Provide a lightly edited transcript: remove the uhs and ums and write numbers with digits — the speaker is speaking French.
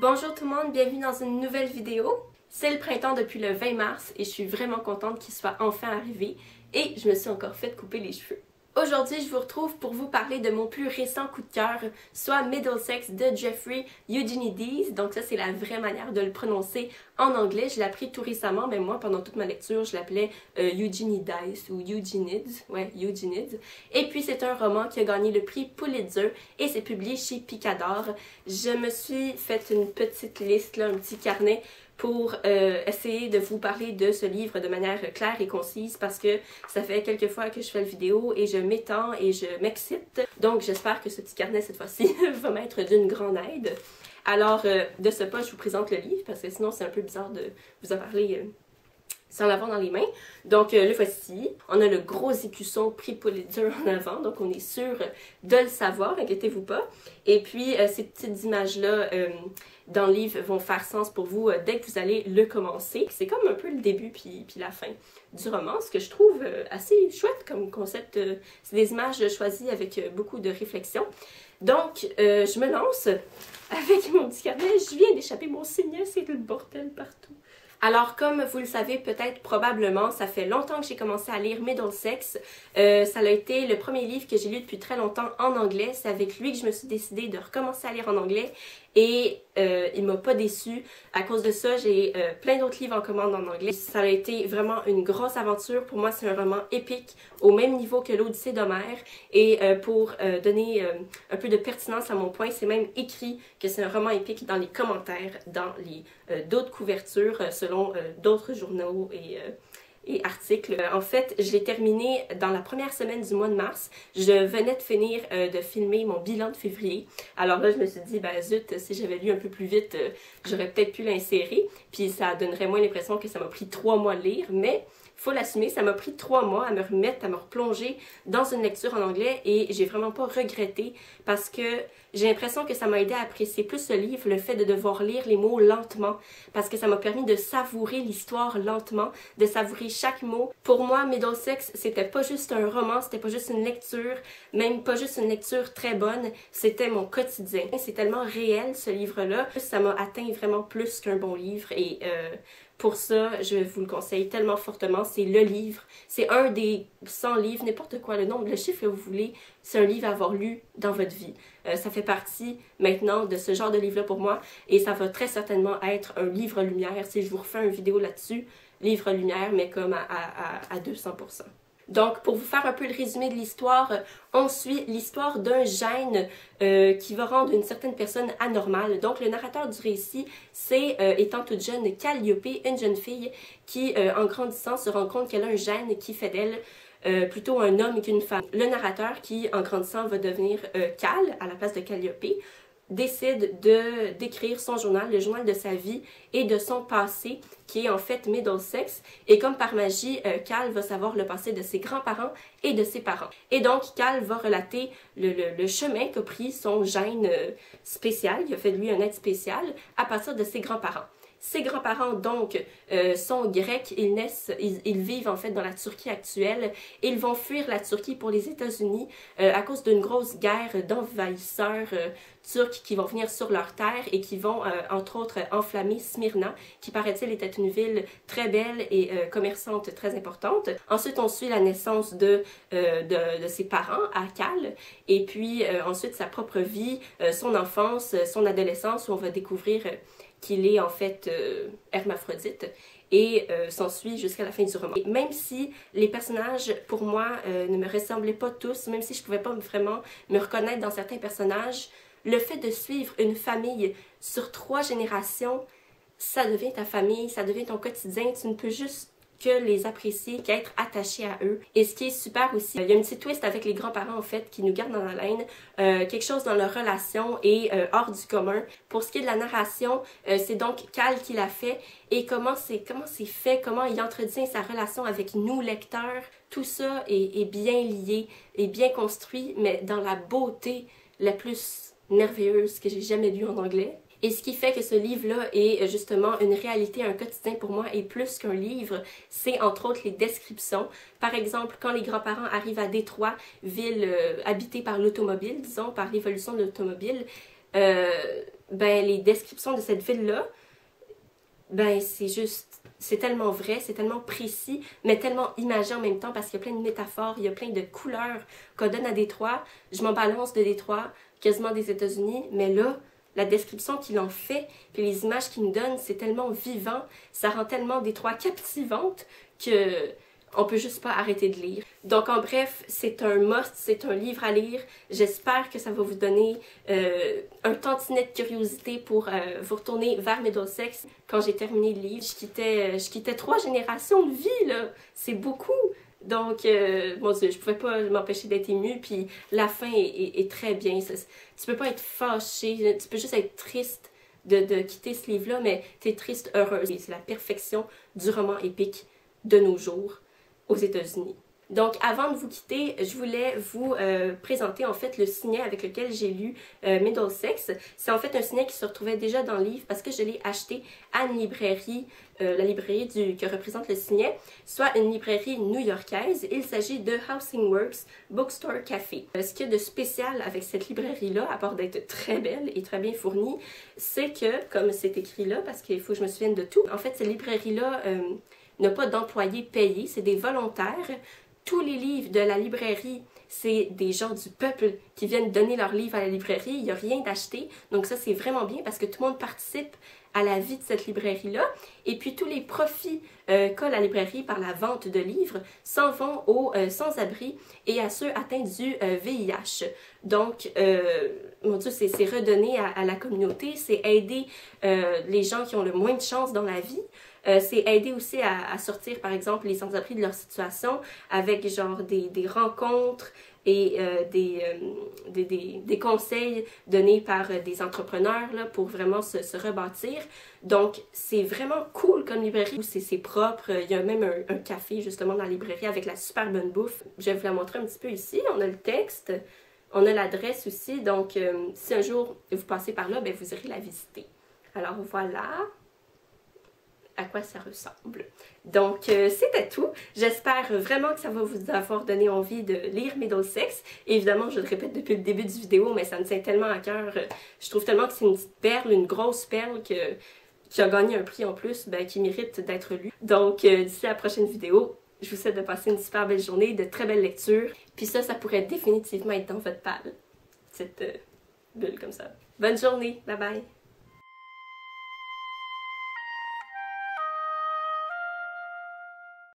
Bonjour tout le monde, bienvenue dans une nouvelle vidéo. C'est le printemps depuis le 20 mars et je suis vraiment contente qu'il soit enfin arrivé et je me suis encore fait couper les cheveux. Aujourd'hui, je vous retrouve pour vous parler de mon plus récent coup de cœur, soit Middlesex de Jeffrey Eugenides. Donc ça, c'est la vraie manière de le prononcer en anglais. Je l'ai appris tout récemment, mais moi, pendant toute ma lecture, je l'appelais Eugenides ou Eugenides. Ouais, Eugenides. Et puis, c'est un roman qui a gagné le prix Pulitzer et c'est publié chez Picador. Je me suis fait une petite liste, là, un petit carnet pour essayer de vous parler de ce livre de manière claire et concise parce que ça fait quelques fois que je fais la vidéo et je m'étends et je m'excite. Donc j'espère que ce petit carnet cette fois-ci va m'être d'une grande aide. Alors de ce pas, je vous présente le livre parce que sinon c'est un peu bizarre de vous en parler sans l'avoir dans les mains. Donc le voici. On a le gros écusson prix Pulitzer en avant, donc on est sûr de le savoir, inquiétez-vous pas. Et puis ces petites images-là dans le livre vont faire sens pour vous dès que vous allez le commencer. C'est comme un peu le début puis la fin du roman, ce que je trouve assez chouette comme concept. C'est des images choisies avec beaucoup de réflexion. Donc je me lance avec mon petit carnet. Je viens d'échapper mon signet, c'est le bordel partout. Alors, comme vous le savez peut-être probablement, ça fait longtemps que j'ai commencé à lire Middlesex. Ça a été le premier livre que j'ai lu depuis très longtemps en anglais. C'est avec lui que je me suis décidée de recommencer à lire en anglais et il m'a pas déçue. À cause de ça, j'ai plein d'autres livres en commande en anglais. Ça a été vraiment une grosse aventure. Pour moi, c'est un roman épique au même niveau que l'Odyssée d'Homère. Et pour donner un peu de pertinence à mon point, c'est même écrit que c'est un roman épique dans les commentaires, dans les d'autres couvertures selon d'autres journaux et articles. En fait, je l'ai terminé dans la première semaine du mois de mars. Je venais de finir de filmer mon bilan de février. Alors là, je me suis dit, ben zut, si j'avais lu un peu plus vite, j'aurais peut-être pu l'insérer. Puis ça donnerait moins l'impression que ça m'a pris 3 mois de lire, mais faut l'assumer, ça m'a pris 3 mois à me remettre, à me replonger dans une lecture en anglais et j'ai vraiment pas regretté parce que j'ai l'impression que ça m'a aidé à apprécier plus ce livre, le fait de devoir lire les mots lentement parce que ça m'a permis de savourer l'histoire lentement, de savourer chaque mot. Pour moi, Middlesex, c'était pas juste un roman, c'était pas juste une lecture, même pas juste une lecture très bonne, c'était mon quotidien. C'est tellement réel ce livre-là, ça m'a atteint vraiment plus qu'un bon livre et pour ça, je vous le conseille tellement fortement. C'est le livre. C'est un des 100 livres, n'importe quoi, le nombre, le chiffre que vous voulez. C'est un livre à avoir lu dans votre vie. Ça fait partie maintenant de ce genre de livre-là pour moi. Et ça va très certainement être un livre lumière. Si je vous refais une vidéo là-dessus, livre lumière, mais comme à 200%. Donc, pour vous faire un peu le résumé de l'histoire, on suit l'histoire d'un gène qui va rendre une certaine personne anormale. Donc, le narrateur du récit, c'est, étant toute jeune, Calliope, une jeune fille qui, en grandissant, se rend compte qu'elle a un gène qui fait d'elle plutôt un homme qu'une femme. Le narrateur, qui, en grandissant, va devenir Cal, à la place de Calliope, décide d'écrire son journal, le journal de sa vie et de son passé, qui est en fait Middlesex. Et comme par magie, Cal va savoir le passé de ses grands-parents et de ses parents. Et donc, Cal va relater le chemin qu'a pris son gène spécial, qui a fait de lui un être spécial, à partir de ses grands-parents. Ses grands-parents, donc, sont grecs, ils vivent en fait dans la Turquie actuelle. Ils vont fuir la Turquie pour les États-Unis à cause d'une grosse guerre d'envahisseurs turcs qui vont venir sur leur terre et qui vont, entre autres, enflammer Smyrna, qui paraît-il était une ville très belle et commerçante très importante. Ensuite, on suit la naissance de ses parents à Cal, et puis ensuite sa propre vie, son enfance, son adolescence, où on va découvrir qu'il est en fait hermaphrodite et s'ensuit jusqu'à la fin du roman. Et même si les personnages, pour moi, ne me ressemblaient pas tous, même si je pouvais pas vraiment me reconnaître dans certains personnages, le fait de suivre une famille sur 3 générations, ça devient ta famille, ça devient ton quotidien, tu ne peux juste que les apprécier, qu'être attaché à eux. Et ce qui est super aussi, il y a une petite twist avec les grands-parents en fait qui nous gardent dans la laine, quelque chose dans leur relation est hors du commun. Pour ce qui est de la narration, c'est donc Cal qui l'a fait et comment c'est fait, comment il entretient sa relation avec nous lecteurs, tout ça est bien lié, est bien construit, mais dans la beauté la plus merveilleuse que j'ai jamais lue en anglais. Et ce qui fait que ce livre-là est justement une réalité, un quotidien pour moi et plus qu'un livre, c'est entre autres les descriptions. Par exemple, quand les grands-parents arrivent à Détroit, ville habitée par l'automobile, disons, par l'évolution de l'automobile, ben les descriptions de cette ville-là, ben c'est tellement vrai, c'est tellement précis, mais tellement imagé en même temps parce qu'il y a plein de métaphores, il y a plein de couleurs qu'on donne à Détroit. Je m'en balance de Détroit, quasiment des États-Unis, mais là, la description qu'il en fait, puis les images qu'il nous donne, c'est tellement vivant, ça rend tellement Détroit captivante que on peut juste pas arrêter de lire. Donc en bref, c'est un must, c'est un livre à lire. J'espère que ça va vous donner un tantinet de curiosité pour vous retourner vers Middlesex. Quand j'ai terminé le livre, je quittais 3 générations de vie, là. C'est beaucoup. Donc, mon Dieu, je pouvais pas m'empêcher d'être émue, puis la fin est très bien. Tu peux pas être fâché, tu peux juste être triste de quitter ce livre-là, mais t'es triste, heureuse. C'est la perfection du roman épique de nos jours aux États-Unis. Donc, avant de vous quitter, je voulais vous présenter en fait le signet avec lequel j'ai lu Middlesex. C'est en fait un signet qui se retrouvait déjà dans le livre parce que je l'ai acheté à une librairie, la librairie que représente le signet, soit une librairie new-yorkaise. Il s'agit de Housing Works Bookstore Café. Ce qu'il y a de spécial avec cette librairie-là, à part d'être très belle et très bien fournie, c'est que, comme c'est écrit là, parce qu'il faut que je me souvienne de tout, en fait, cette librairie-là n'a pas d'employés payés, c'est des volontaires. Tous les livres de la librairie, c'est des gens du peuple qui viennent donner leurs livres à la librairie. Il n'y a rien d'acheté. Donc ça, c'est vraiment bien parce que tout le monde participe à la vie de cette librairie-là. Et puis tous les profits qu'a la librairie par la vente de livres s'en vont aux sans-abri et à ceux atteints du VIH. Donc, mon Dieu, c'est redonner à la communauté, c'est aider les gens qui ont le moins de chance dans la vie. C'est aider aussi à sortir, par exemple, les sans-abri de leur situation avec genre des rencontres et des conseils donnés par des entrepreneurs là, pour vraiment se rebâtir. Donc, c'est vraiment cool comme librairie. C'est propre. Il y a même un café justement dans la librairie avec la super bonne bouffe. Je vais vous la montrer un petit peu ici. On a le texte, on a l'adresse aussi. Donc, si un jour vous passez par là, ben, vous irez la visiter. Alors, voilà à quoi ça ressemble. Donc, c'était tout. J'espère vraiment que ça va vous avoir donné envie de lire Middlesex. Et évidemment, je le répète depuis le début du vidéo, mais ça me tient tellement à cœur. Je trouve tellement que c'est une petite perle, une grosse perle qui a gagné un prix en plus, ben, qui mérite d'être lu. Donc, d'ici la prochaine vidéo, je vous souhaite de passer une super belle journée, de très belles lectures. Puis ça pourrait définitivement être dans votre palle. Petite bulle comme ça. Bonne journée. Bye bye.